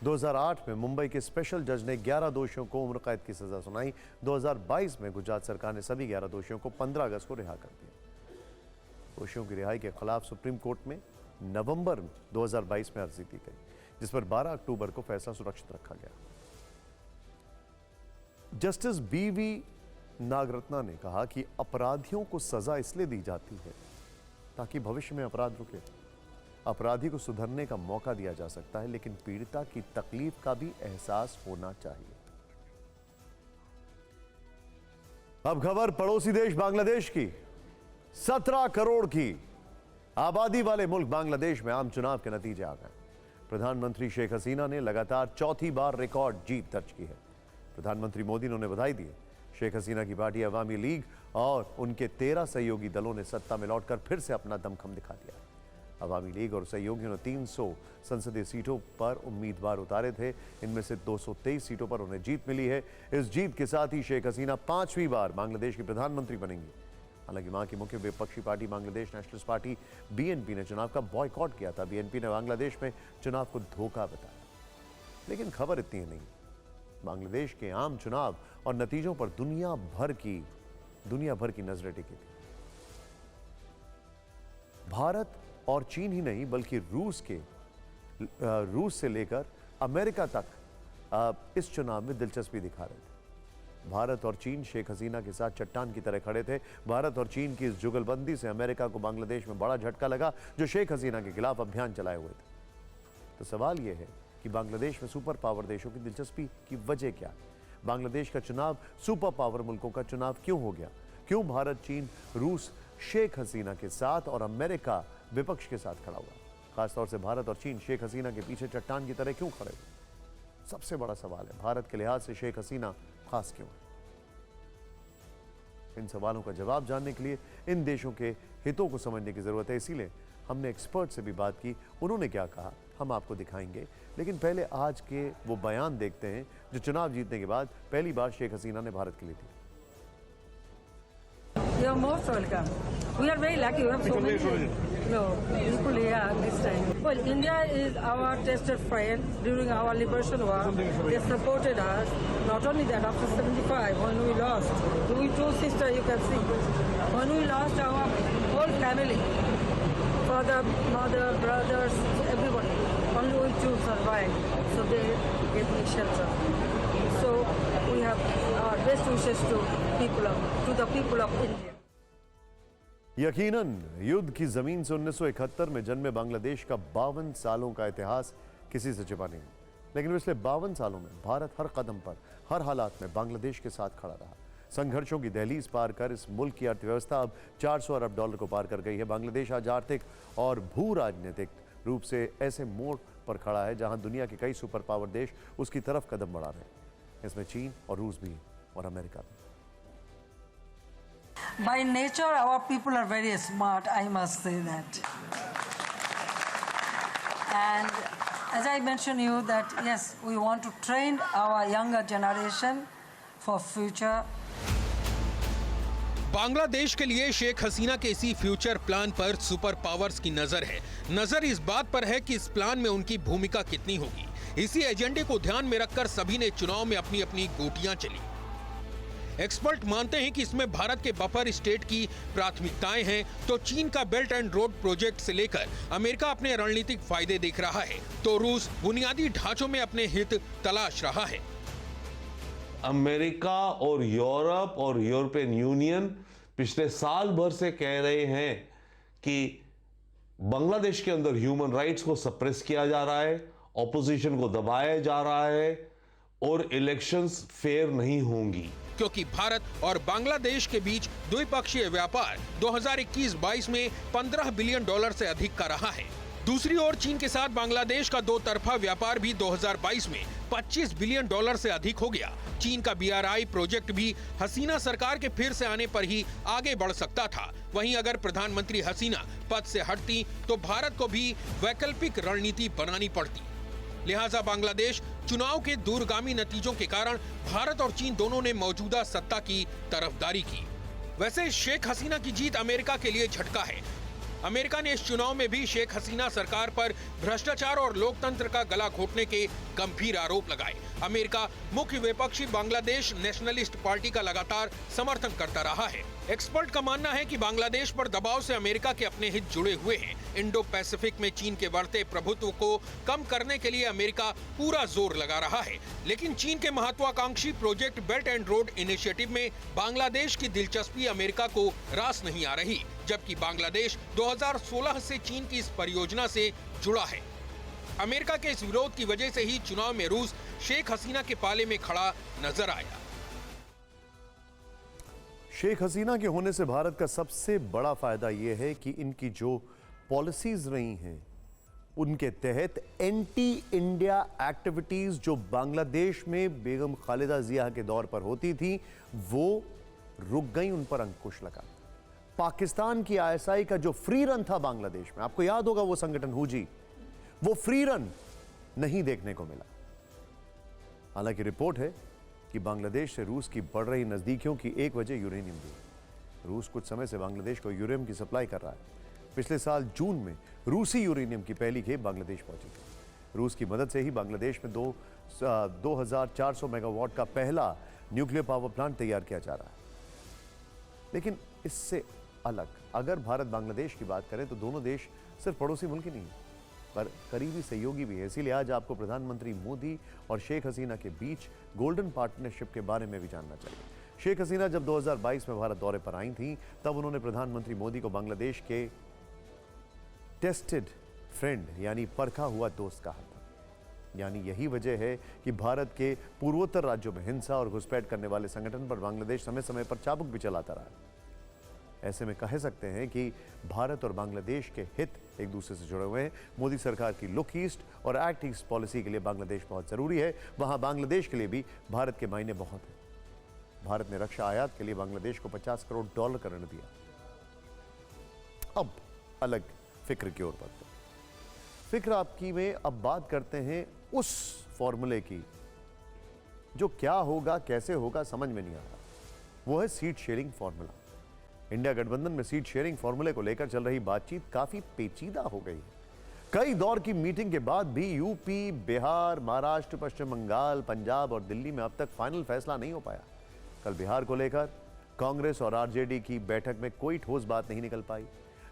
2008 में मुंबई के स्पेशल जज ने 11 दोषियों को उम्र कैद की सजा सुनाई। 2022 में गुजरात सरकार ने सभी 11 दोषियों को 15 अगस्त को रिहा कर दिया। दोषियों की रिहाई के खिलाफ सुप्रीम कोर्ट में नवंबर 2022 में अर्जी दी गई, जिस पर 12 अक्टूबर को फैसला सुरक्षित रखा गया। जस्टिस बीवी नागरत्ना ने कहा कि अपराधियों को सजा इसलिए दी जाती है ताकि भविष्य में अपराध रुके। अपराधी को सुधरने का मौका दिया जा सकता है, लेकिन पीड़िता की तकलीफ का भी एहसास होना चाहिए। अब खबर पड़ोसी देश बांग्लादेश की। 17 करोड़ की आबादी वाले मुल्क बांग्लादेश में आम चुनाव के नतीजे आ गए। प्रधानमंत्री शेख हसीना ने लगातार चौथी बार रिकॉर्ड जीत दर्ज की है। प्रधानमंत्री मोदी ने उन्हें बधाई दी। शेख हसीना की पार्टी अवामी लीग और उनके 13 सहयोगी दलों ने सत्ता में लौटकर फिर से अपना दमखम दिखा दिया। अवामी लीग और सहयोगियों ने 300 संसदीय सीटों पर उम्मीदवार उतारे थे। इनमें से 223 सीटों पर उन्हें जीत मिली है। इस जीत के साथ ही शेख हसीना 5वीं बार बांग्लादेश की प्रधानमंत्री बनेंगी। हालांकि वहां की मुख्य विपक्षी party Bangladesh nationalist party BNP ने चुनाव का बॉयकॉट किया था। बीएनपी ने बांग्लादेश में चुनाव को धोखा बताया। लेकिन खबर इतनी ही नहीं, बांग्लादेश के आम चुनाव और नतीजों पर दुनिया भर की नजरें टिकी थी। भारत और चीन ही नहीं बल्कि रूस से लेकर अमेरिका तक इस चुनाव में दिलचस्पी दिखा रहे थे। भारत और चीन शेख हसीना के साथ चट्टान की तरह खड़े थे। भारत और चीन की इस जुगलबंदी से अमेरिका को बांग्लादेश में बड़ा झटका लगा, जो शेख हसीना के खिलाफ अभियान चलाए हुए थे। तो सवाल यह है कि बांग्लादेश में सुपर पावर देशों की दिलचस्पी की वजह क्या है? बांग्लादेश का चुनाव सुपर पावर मुल्कों का चुनाव क्यों हो गया? क्यों भारत, चीन, रूस शेख हसीना के साथ और अमेरिका विपक्ष के साथ खड़ा हुआ? खासतौर से भारत और चीन शेख हसीना के पीछे चट्टान की तरह क्यों खड़े हुए? सबसे बड़ा सवाल है, भारत के लिहाज से शेख हसीना खास क्यों है? इन सवालों का जवाब जानने के लिए इन देशों के हितों को समझने की जरूरत है। इसीलिए हमने एक्सपर्ट से भी बात की। उन्होंने क्या कहा हम आपको दिखाएंगे, लेकिन पहले आज के वो बयान देखते हैं जो चुनाव जीतने के बाद पहली बार शेख हसीना ने भारत के लिए दी। You are most welcome. We are very lucky. We have so many people here this time. Well, India is our tested friend during our liberation war. They supported us. Not only that, after 75, when we lost, we two sisters, you can see, when we lost our whole family, father, mother, brothers, everybody, only we two survived. So they gave me shelter. So we have our best wishes to the people of India. यकीनन युद्ध की जमीन से 1971 में जन्मे बांग्लादेश का 52 सालों का इतिहास किसी से छिपा नहीं, लेकिन पिछले 52 सालों में भारत हर कदम पर, हर हालात में बांग्लादेश के साथ खड़ा रहा। संघर्षों की दहलीज पार कर इस मुल्क की अर्थव्यवस्था अब $400 अरब को पार कर गई है। बांग्लादेश आज आर्थिक और भू राजनीतिक रूप से ऐसे मोड़ पर खड़ा है जहां दुनिया के कई सुपर पावर देश उसकी तरफ कदम बढ़ा रहे हैं। इसमें चीन और रूस भी और अमेरिका भी। By nature, our people are very smart, I must say that. And as I mentioned you that, yes, we want to train our younger generation for future. Bangladesh के लिए शेख हसीना के इसी फ्यूचर प्लान पर सुपर पावर्स की नजर है। नजर इस बात पर है कि इस प्लान में उनकी भूमिका कितनी होगी। इसी एजेंडे को ध्यान में रखकर सभी ने चुनाव में अपनी अपनी गोटियां चली। एक्सपर्ट मानते हैं कि इसमें भारत के बफर स्टेट की प्राथमिकताएं हैं, तो चीन का बेल्ट एंड रोड प्रोजेक्ट से लेकर अमेरिका अपने रणनीतिक फायदे देख रहा है, तो रूस बुनियादी ढांचों में अपने हित तलाश रहा है। अमेरिका और यूरोप और यूरोपियन यूनियन पिछले साल भर से कह रहे हैं कि बांग्लादेश के अंदर ह्यूमन राइट्स को सप्रेस किया जा रहा है, ऑपोजिशन को दबाया जा रहा है और इलेक्शंस फेयर नहीं होंगी, क्योंकि भारत और बांग्लादेश के बीच द्विपक्षीय व्यापार 2021-22 में $15 बिलियन से अधिक का रहा है। दूसरी ओर चीन के साथ बांग्लादेश का दो तरफा व्यापार भी 2022 में $25 बिलियन से अधिक हो गया। चीन का BRI प्रोजेक्ट भी हसीना सरकार के फिर से आने पर ही आगे बढ़ सकता था। वहीं अगर प्रधानमंत्री हसीना पद से हटती तो भारत को भी वैकल्पिक रणनीति बनानी पड़ती। लिहाजा बांग्लादेश चुनाव के दूरगामी नतीजों के कारण भारत और चीन दोनों ने मौजूदा सत्ता की तरफदारी की। वैसे शेख हसीना की जीत अमेरिका के लिए झटका है। अमेरिका ने इस चुनाव में भी शेख हसीना सरकार पर भ्रष्टाचार और लोकतंत्र का गला घोटने के गंभीर आरोप लगाए। अमेरिका मुख्य विपक्षी बांग्लादेश नेशनलिस्ट पार्टी का लगातार समर्थन करता रहा है। एक्सपर्ट का मानना है कि बांग्लादेश पर दबाव से अमेरिका के अपने हित जुड़े हुए हैं। इंडो पैसिफिक में चीन के बढ़ते प्रभुत्व को कम करने के लिए अमेरिका पूरा जोर लगा रहा है, लेकिन चीन के महत्वाकांक्षी project belt and road initiative में बांग्लादेश की दिलचस्पी अमेरिका को रास नहीं आ रही, जबकि बांग्लादेश 2016 से चीन की इस परियोजना से जुड़ा है। अमेरिका के इस विरोध की वजह से ही चुनाव में रूस शेख हसीना के पाले में खड़ा नजर आया। शेख हसीना के होने से भारत का सबसे बड़ा फायदा यह है कि इनकी जो पॉलिसीज रही हैं उनके तहत एंटी इंडिया एक्टिविटीज जो बांग्लादेश में बेगम खालिदा जिया के दौर पर होती थी वो रुक गई, उन पर अंकुश लगा। पाकिस्तान की आईएसआई का जो फ्री रन था बांग्लादेश में, आपको याद होगा वो संगठन हुजी, वो फ्री रन नहीं देखने को मिला। हालांकि रिपोर्ट है कि बांग्लादेश से रूस की बढ़ रही नजदीकियों की एक वजह यूरेनियम भी है। रूस कुछ समय से बांग्लादेश को यूरेनियम की सप्लाई कर रहा है। पिछले साल जून में रूसी यूरेनियम की पहली खेप बांग्लादेश पहुंची थी। रूस की मदद से ही बांग्लादेश में 2400 मेगावाट का पहला न्यूक्लियर पावर प्लांट तैयार किया जा रहा है। लेकिन इससे अलग अगर भारत बांग्लादेश की बात करें तो दोनों देश सिर्फ पड़ोसी मुल्क ही नहीं है पर करीबी सहयोगी भी है। इसीलिए आज आपको प्रधानमंत्री मोदी और शेख हसीना के बीच गोल्डन पार्टनरशिप के बारे में भी जानना चाहिए। शेख हसीना जब 2022 में भारत दौरे पर आई थी तब उन्होंने प्रधानमंत्री मोदी को बांग्लादेश के टेस्टेड फ्रेंड यानी परखा हुआ दोस्त कहा था। यानी यही वजह है कि भारत के पूर्वोत्तर राज्यों में हिंसा और घुसपैठ करने वाले संगठन पर बांग्लादेश समय समय पर चाबुक भी चलाता रहा। ऐसे में कह सकते हैं कि भारत और बांग्लादेश के हित एक दूसरे से जुड़े हुए हैं। मोदी सरकार की लुक ईस्ट और एक्ट ईस्ट पॉलिसी के लिए बांग्लादेश बहुत जरूरी है। वहां बांग्लादेश के लिए भी भारत के मायने बहुत है। भारत ने रक्षा आयात के लिए बांग्लादेश को $50 करोड़ का ऋण दिया। अब अलग फिक्र की ओर बढ़ते हैं। फिक्र आपकी में अब बात करते हैं उस फॉर्मूले की जो क्या होगा कैसे होगा समझ में नहीं आ रहा। वो है सीट शेयरिंग फॉर्मूला। इंडिया गठबंधन में सीट शेयरिंग फॉर्मूले को लेकर चल रही बातचीत काफी पेचीदा हो गई है। कई दौर की मीटिंग के बाद भी यूपी, बिहार, महाराष्ट्र, पश्चिम बंगाल, पंजाब और दिल्ली में अब तक फाइनल फैसला नहीं हो पाया। कल बिहार को लेकर कांग्रेस और आरजेडी की बैठक में कोई ठोस बात नहीं निकल पाई।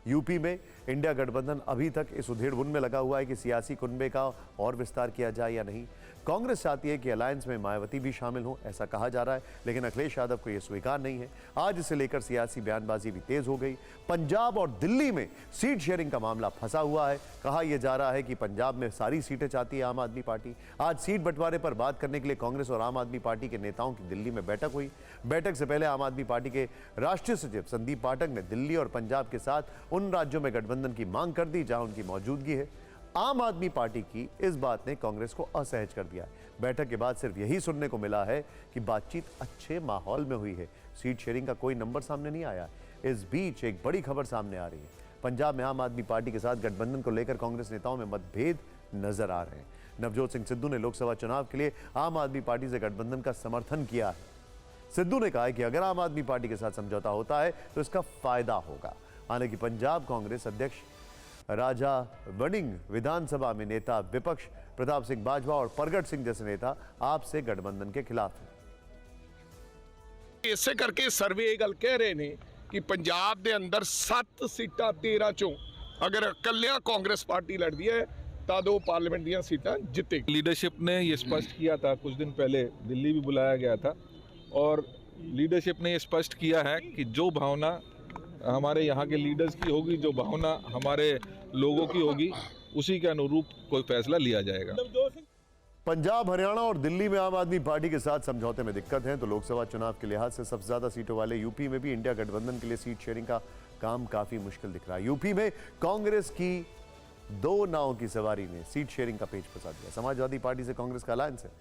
यूपी में इंडिया गठबंधन अभी तक इस उधेड़-बुन में लगा हुआ है कि सियासी कुनबे का और विस्तार किया जाए या नहीं। कांग्रेस चाहती है कि अलायंस में मायावती भी शामिल हो, ऐसा कहा जा रहा है, लेकिन अखिलेश यादव को यह स्वीकार नहीं है। आज इसे लेकर सियासी बयानबाजी भी तेज हो गई। पंजाब और दिल्ली में सीट शेयरिंग का मामला फंसा हुआ है। कहा यह जा रहा है कि पंजाब में सारी सीटें चाहती है आम आदमी पार्टी। आज सीट बंटवारे पर बात करने के लिए कांग्रेस और आम आदमी पार्टी के नेताओं की दिल्ली में बैठक हुई। बैठक से पहले आम आदमी पार्टी के राष्ट्रीय सचिव संदीप पाठक ने दिल्ली और पंजाब के साथ उन राज्यों में गठबंधन की मांग कर दी जहां उनकी मौजूदगी है। आम आदमी पार्टी की इस बात ने कांग्रेस को असहज कर दिया। बैठक के बाद सिर्फ यही सुनने को मिला है कि बातचीत अच्छे माहौल में हुई है। सीट शेयरिंग का कोई नंबर सामने नहीं आया। इस बीच एक बड़ी खबर सामने आ रही है। पंजाब में आम आदमी पार्टी के साथ गठबंधन को लेकर कांग्रेस नेताओं में मतभेद नजर आ रहे हैं। नवजोत सिंह सिद्धू ने लोकसभा चुनाव के लिए आम आदमी पार्टी से गठबंधन का समर्थन किया है। सिद्धू ने कहा है कि अगर आम आदमी पार्टी के साथ समझौता होता है तो इसका फायदा होगा। हालांकि पंजाब कांग्रेस अध्यक्ष राजा वड़िंग विधानसभा में नेता विपक्ष प्रताप सिंह बाजवा और प्रगट सिंह जैसे नेता आपसे गठबंधन के खिलाफ हैं। ਇਸੇ ਕਰਕੇ ਸਰਵੇ ਇਹ ਗੱਲ ਕਹਿ ਰਹੇ ਨੇ ਕਿ ਪੰਜਾਬ ਦੇ ਅੰਦਰ 7 ਸੀਟਾਂ 13 ਚੋਂ अगर ਇਕੱਲਿਆਂ कांग्रेस पार्टी लड़ती है तो 2 पार्लियामेंट ਦੀਆਂ सीटां जीतेगी। लीडरशिप ने ये स्पष्ट किया था, कुछ दिन पहले दिल्ली भी बुलाया गया था और लीडरशिप ने ये स्पष्ट किया है कि जो भावना हमारे यहाँ के लीडर्स की होगी, जो भावना हमारे लोगों की होगी, उसी के अनुरूप कोई फैसला लिया जाएगा। पंजाब, हरियाणा और दिल्ली में आम आदमी पार्टी के साथ समझौते में दिक्कत है तो लोकसभा चुनाव के लिहाज से सबसे ज्यादा सीटों वाले यूपी में भी इंडिया गठबंधन के लिए सीट शेयरिंग का काम काफी मुश्किल दिख रहा है। यूपी में कांग्रेस की 2 नावों की सवारी ने सीट शेयरिंग का पेच फंसा दिया। समाजवादी पार्टी से कांग्रेस का अलायंस है।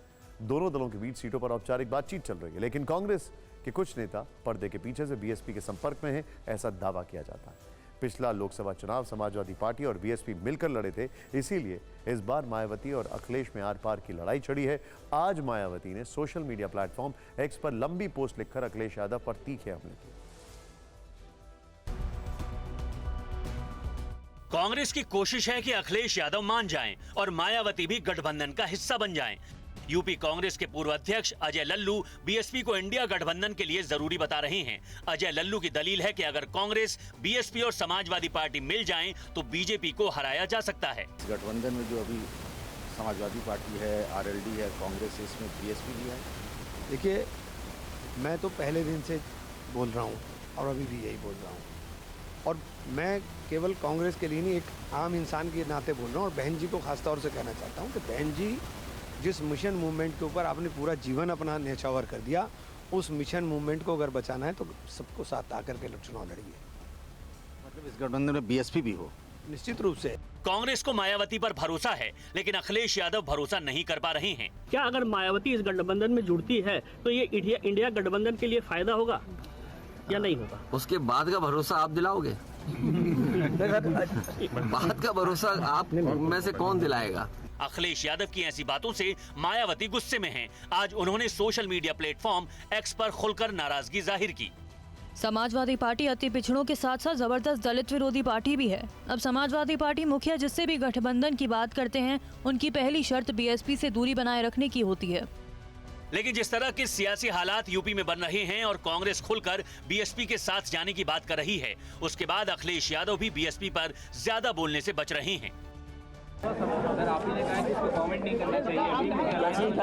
दोनों दलों के बीच सीटों पर औपचारिक बातचीत चल रही है, लेकिन कांग्रेस के कुछ नेता पर्दे के पीछे से बीएसपी के संपर्क में हैं, ऐसा दावा किया जाता है। पिछला लोकसभा चुनाव समाजवादी पार्टी और बीएसपी मिलकर लड़े थे, इसीलिए इस बार मायावती और अखिलेश में आर पार की लड़ाई छिड़ी है। आज मायावती ने सोशल मीडिया प्लेटफॉर्म एक्स पर लंबी पोस्ट लिखकर अखिलेश यादव पर तीखे हमले किए। कांग्रेस की कोशिश है कि अखिलेश यादव मान जाएं और मायावती भी गठबंधन का हिस्सा बन जाएं। यूपी कांग्रेस के पूर्व अध्यक्ष अजय लल्लू बीएसपी को इंडिया गठबंधन के लिए जरूरी बता रहे हैं। अजय लल्लू की दलील है कि अगर कांग्रेस, बीएसपी और समाजवादी पार्टी मिल जाएं तो बीजेपी को हराया जा सकता है। गठबंधन में जो अभी समाजवादी पार्टी है, आरएलडी है, कांग्रेस है, इसमें बीएसपी भी है। देखिए, मैं तो पहले दिन से बोल रहा हूँ और अभी भी यही बोल रहा हूँ, और मैं केवल कांग्रेस के लिए नहीं, एक आम इंसान के नाते बोल रहा हूँ। और बहन जी को खास तौर से कहना चाहता हूँ कि बहन जी, जिस मिशन मूवमेंट के ऊपर आपने पूरा जीवन अपना न्यौछावर कर दिया, उस मिशन मूवमेंट को अगर बचाना है तो सबको साथ आकर के चुनाव लड़िए। मतलब इस गठबंधन में बीएसपी भी हो? निश्चित रूप से। कांग्रेस को मायावती पर भरोसा है, लेकिन अखिलेश यादव भरोसा नहीं कर पा रहे हैं। क्या अगर मायावती इस गठबंधन में जुड़ती है तो ये इंडिया गठबंधन के लिए फायदा होगा या नहीं होगा? उसके बाद का भरोसा आप दिलाओगे? बाद का भरोसा आप में से कौन दिलाएगा? अखिलेश यादव की ऐसी बातों से मायावती गुस्से में हैं। आज उन्होंने सोशल मीडिया प्लेटफॉर्म एक्स पर खुलकर नाराजगी जाहिर की। समाजवादी पार्टी अति पिछड़ों के साथ साथ जबरदस्त दलित विरोधी पार्टी भी है। अब समाजवादी पार्टी मुखिया जिससे भी गठबंधन की बात करते हैं, उनकी पहली शर्त बीएसपी से दूरी बनाए रखने की होती है। लेकिन जिस तरह के सियासी हालात यूपी में बन रहे हैं और कांग्रेस खुलकर बीएसपी के साथ जाने की बात कर रही है, उसके बाद अखिलेश यादव भी बीएसपी पर ज्यादा बोलने से बच रहे हैं। सर, आपने कहा कि इस पर कमेंट नहीं करना चाहिए। अभी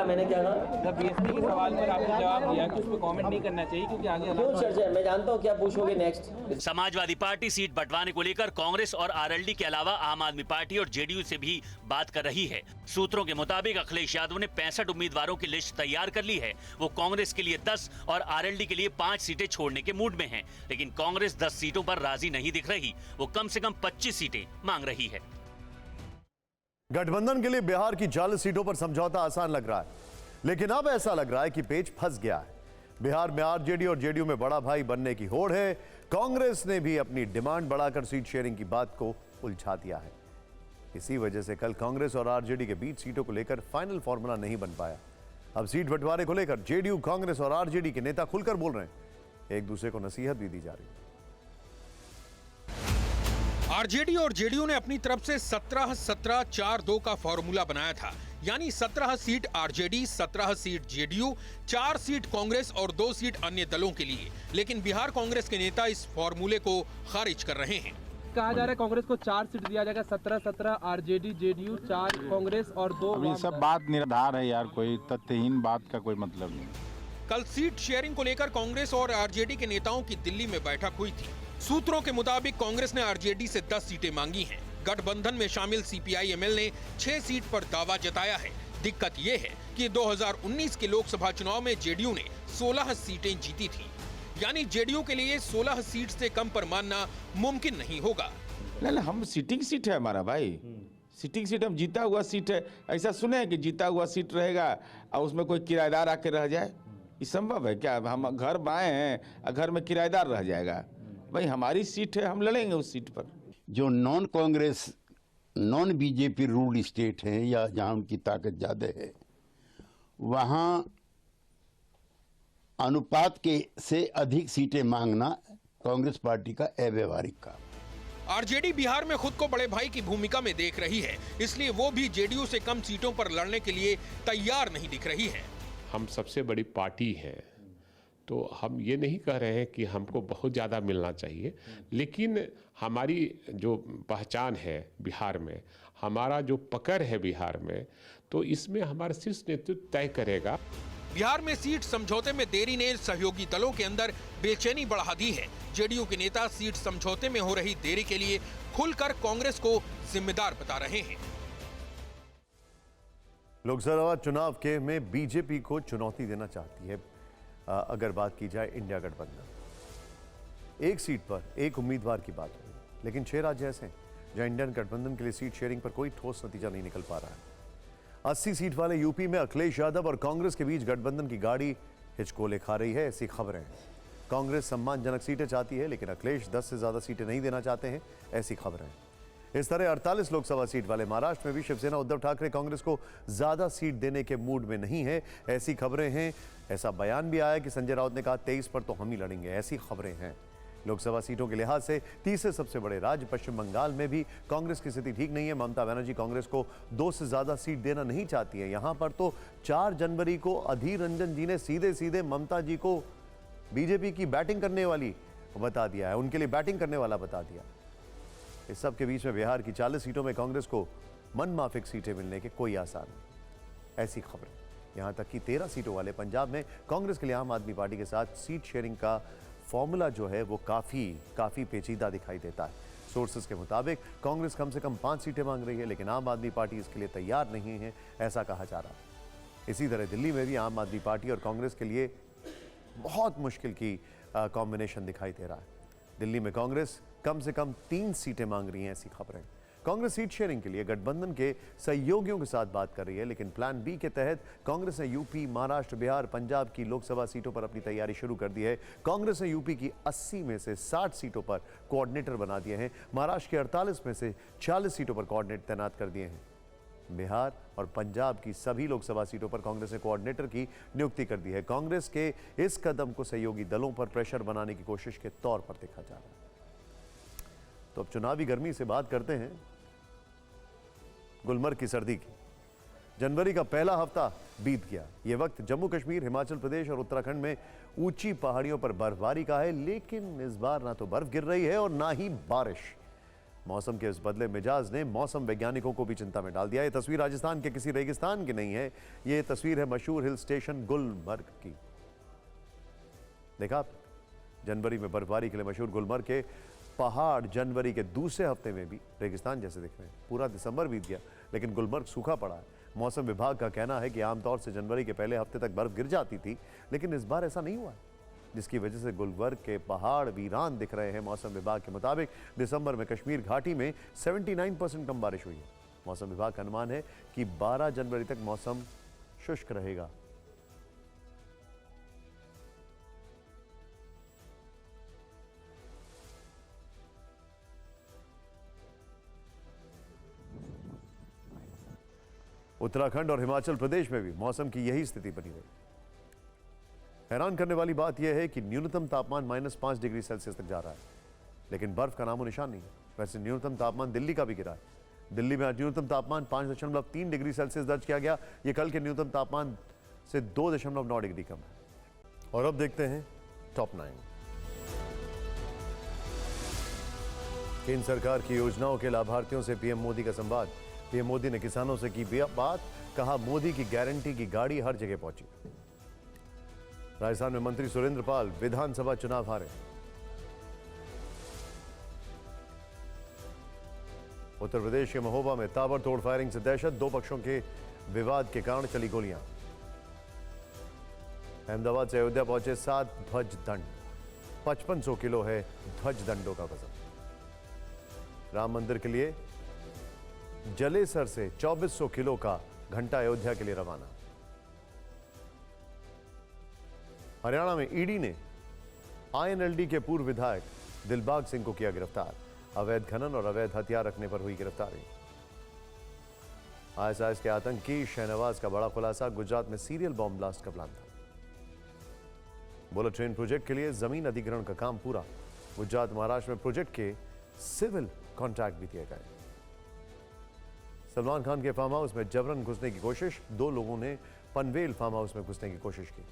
मैंने क्या कहा? बीएसपी के सवाल पर आपने जवाब दिया कि उस पर कमेंट नहीं करना चाहिए क्योंकि आगे क्यों चर्चा है। मैं जानता हूँ क्या पूछोगे नेक्स्ट। समाजवादी पार्टी सीट बंटवाने को लेकर कांग्रेस और आरएलडी के अलावा आम आदमी पार्टी और जेडीयू से भी बात कर रही है। सूत्रों के मुताबिक अखिलेश यादव ने 65 उम्मीदवारों की लिस्ट तैयार कर ली है। वो कांग्रेस के लिए 10 और आरएलडी के लिए 5 सीटें छोड़ने के मूड में है, लेकिन कांग्रेस 10 सीटों पर राजी नहीं दिख रही। वो कम से कम 25 सीटें मांग रही है। गठबंधन के लिए बिहार की 40 सीटों पर समझौता आसान लग रहा है, लेकिन अब ऐसा लग रहा है कि पेच फंस गया है। बिहार में आरजेडी और जेडीयू में बड़ा भाई बनने की होड़ है। कांग्रेस ने भी अपनी डिमांड बढ़ाकर सीट शेयरिंग की बात को उलझा दिया है। इसी वजह से कल कांग्रेस और आरजेडी के बीच सीटों को लेकर फाइनल फॉर्मूला नहीं बन पाया। अब सीट बंटवारे को लेकर जेडीयू, कांग्रेस और आरजेडी के नेता खुलकर बोल रहे हैं। एक दूसरे को नसीहत भी दी जा रही है। आरजेडी और जेडीयू ने अपनी तरफ से 17-17-4-2 का फॉर्मूला बनाया था, यानी 17 seat RJD, 17 seat JDU, 4 seat Congress और 2 सीट अन्य दलों के लिए। लेकिन बिहार कांग्रेस के नेता इस फॉर्मूले को खारिज कर रहे हैं। कहा जा रहा है कांग्रेस को 4 सीट दिया जाएगा, 17-17 आरजेडी, जेडीयू, 4 कांग्रेस और 2। अभी सब बात निर्धार है यार, कोई तथ्यहीन बात का कोई मतलब नहीं। कल सीट शेयरिंग को लेकर कांग्रेस और आरजेडी के नेताओं की दिल्ली में बैठक हुई थी। सूत्रों के मुताबिक कांग्रेस ने आरजेडी से 10 सीटें मांगी हैं। गठबंधन में शामिल सीपीआई-एमएल ने 6 सीट पर दावा जताया है। दिक्कत ये है कि 2019 के लोकसभा चुनाव में जेडीयू ने 16 सीटें जीती थी, यानी जेडीयू के लिए 16 सीट से कम पर मानना मुमकिन नहीं होगा। नहीं, हम सिटिंग सीट है हमारा भाई, सिटिंग सीट, हम जीता हुआ सीट है। ऐसा सुने हैं कि जीता हुआ सीट रहेगा और उसमें कोई किराएदार आके रह जाए? ये संभव है क्या? हम घर बाए हैं और घर में किराएदार रह जाएगा? भाई हमारी सीट है, हम लड़ेंगे उस सीट पर। जो non Congress, non BJP ruled state हैं या जहां उनकी ताकत ज्यादा है, वहां अनुपात के से अधिक सीटें मांगना कांग्रेस पार्टी का अव्यवहारिक काम। आरजेडी बिहार में खुद को बड़े भाई की भूमिका में देख रही है, इसलिए वो भी जेडीयू से कम सीटों पर लड़ने के लिए तैयार नहीं दिख रही है। हम सबसे बड़ी पार्टी है, तो हम ये नहीं कह रहे हैं कि हमको बहुत ज़्यादा मिलना चाहिए, लेकिन हमारी जो पहचान है बिहार में, हमारा जो पकड़ है बिहार में, तो इसमें हमारा शीर्ष नेतृत्व तय करेगा। बिहार में सीट समझौते में देरी ने सहयोगी दलों के अंदर बेचैनी बढ़ा दी है। जेडीयू के नेता सीट समझौते में हो रही देरी के लिए खुलकर कांग्रेस को जिम्मेदार बता रहे हैं। लोकसभा चुनाव के में बीजेपी को चुनौती देना चाहती है। अगर बात की जाए इंडिया गठबंधन, एक सीट पर एक उम्मीदवार की बात हो, लेकिन 6 राज्य ऐसे हैं जहां इंडियन गठबंधन के लिए सीट शेयरिंग पर कोई ठोस नतीजा नहीं निकल पा रहा है। 80 सीट वाले यूपी में अखिलेश यादव और कांग्रेस के बीच गठबंधन की गाड़ी हिचकोले खा रही है, ऐसी खबरें हैं। कांग्रेस सम्मानजनक सीटें चाहती है, लेकिन अखिलेश 10 से ज्यादा सीटें नहीं देना चाहते हैं, ऐसी खबरें हैं। इस तरह 48 लोकसभा सीट वाले महाराष्ट्र में भी शिवसेना उद्धव ठाकरे कांग्रेस को ज्यादा सीट देने के मूड में नहीं है, ऐसी खबरें हैं। ऐसा बयान भी आया कि संजय राउत ने कहा 23 पर तो हम ही लड़ेंगे, ऐसी खबरें हैं। लोकसभा सीटों के लिहाज से तीसरे सबसे बड़े राज्य पश्चिम बंगाल में भी कांग्रेस की स्थिति ठीक नहीं है। ममता बनर्जी कांग्रेस को 2 से ज्यादा सीट देना नहीं चाहती है। यहां पर तो 4 जनवरी को अधीर रंजन जी ने सीधे सीधे ममता जी को बीजेपी की बैटिंग करने वाली बता दिया है, उनके लिए बैटिंग करने वाला बता दिया। इस सब के बीच में बिहार की 40 सीटों में कांग्रेस को मनमाफिक सीटें मिलने के कोई आसार नहीं, ऐसी खबरें। यहां तक कि 13 सीटों वाले पंजाब में कांग्रेस के लिए आम आदमी पार्टी के साथ सीट शेयरिंग का फॉर्मूला जो है वो काफी पेचीदा दिखाई देता है। सोर्सेस के मुताबिक कांग्रेस कम से कम 5 सीटें मांग रही है, लेकिन आम आदमी पार्टी इसके लिए तैयार नहीं है, ऐसा कहा जा रहा है। इसी तरह दिल्ली में भी आम आदमी पार्टी और कांग्रेस के लिए बहुत मुश्किल की कॉम्बिनेशन दिखाई दे रहा है। दिल्ली में कांग्रेस कम से कम 3 सीटें मांग रही हैं, ऐसी खबरें। कांग्रेस सीट शेयरिंग के लिए गठबंधन के सहयोगियों के साथ बात कर रही है, लेकिन प्लान बी के तहत कांग्रेस ने यूपी, महाराष्ट्र, बिहार, पंजाब की लोकसभा सीटों पर अपनी तैयारी शुरू कर दी है। कांग्रेस ने यूपी की 80 में से 60 सीटों पर कोऑर्डिनेटर बना दिए हैं। महाराष्ट्र के 48 में से 40 सीटों पर कोऑर्डिनेटर तैनात कर दिए हैं। बिहार और पंजाब की सभी लोकसभा सीटों पर कांग्रेस ने कोऑर्डिनेटर की नियुक्ति कर दी है। कांग्रेस के इस कदम को सहयोगी दलों पर प्रेशर बनाने की कोशिश के तौर पर देखा जा रहा है। तो अब चुनावी गर्मी से बात करते हैं गुलमर्ग की सर्दी की। जनवरी का पहला हफ्ता बीत गया। यह वक्त जम्मू कश्मीर, हिमाचल प्रदेश और उत्तराखंड में ऊंची पहाड़ियों पर बर्फबारी का है, लेकिन इस बार ना तो बर्फ गिर रही है और ना ही बारिश। मौसम के इस बदले मिजाज ने मौसम वैज्ञानिकों को भी चिंता में डाल दिया। यह तस्वीर राजस्थान के किसी रेगिस्तान की नहीं है, यह तस्वीर है मशहूर हिल स्टेशन गुलमर्ग की। देखा, जनवरी में बर्फबारी के लिए मशहूर गुलमर्ग के पहाड़ जनवरी के दूसरे हफ्ते में भी रेगिस्तान जैसे दिख रहे हैं। पूरा दिसंबर बीत गया लेकिन गुलमर्ग सूखा पड़ा है। मौसम विभाग का कहना है कि आमतौर से जनवरी के पहले हफ्ते तक बर्फ गिर जाती थी, लेकिन इस बार ऐसा नहीं हुआ है, जिसकी वजह से गुलमर्ग के पहाड़ वीरान दिख रहे हैं। मौसम विभाग के मुताबिक दिसंबर में कश्मीर घाटी में 79% कम बारिश हुई है। मौसम विभाग का अनुमान है कि 12 जनवरी तक मौसम शुष्क रहेगा। उत्तराखंड और हिमाचल प्रदेश में भी मौसम की यही स्थिति बनी रही। हैरान करने वाली बात यह है कि न्यूनतम तापमान -5 डिग्री सेल्सियस तक जा रहा है, लेकिन बर्फ का नामो निशान नहीं है। वैसे न्यूनतम तापमान दिल्ली का भी गिरा है। दिल्ली में आज न्यूनतम तापमान 5.3 डिग्री सेल्सियस दर्ज किया गया। यह कल के न्यूनतम तापमान से 2.9 डिग्री कम है। और अब देखते हैं टॉप 9। केंद्र सरकार की योजनाओं के लाभार्थियों से पीएम मोदी का संवाद। पीएम मोदी ने किसानों से की बात, कहा मोदी की गारंटी की गाड़ी हर जगह पहुंची। राजस्थान में मंत्री सुरेंद्र पाल विधानसभा चुनाव हारे। उत्तर प्रदेश के महोबा में ताबड़तोड़ फायरिंग से दहशत, 2 पक्षों के विवाद के कारण चली गोलियां। अहमदाबाद से अयोध्या पहुंचे 7 ध्वज दंड, 5500 किलो है ध्वज दंडों का वजन। राम मंदिर के लिए जलेसर से 2400 किलो का घंटा अयोध्या के लिए रवाना। हरियाणा में ईडी ने आईएनएलडी के पूर्व विधायक दिलबाग सिंह को किया गिरफ्तार। अवैध खनन और अवैध हथियार रखने पर हुई गिरफ्तारी। आईएसआईएस के आतंकी शहनवाज का बड़ा खुलासा, गुजरात में सीरियल बॉम्ब ब्लास्ट का प्लान था। बुलेट ट्रेन प्रोजेक्ट के लिए जमीन अधिग्रहण का काम पूरा। गुजरात, महाराष्ट्र में प्रोजेक्ट के सिविल कॉन्ट्रैक्ट भी दिए गए। सलमान खान के फार्म हाउस में जबरन घुसने की कोशिश, 2 लोगों ने पनवेल फार्म हाउस में घुसने की कोशिश की।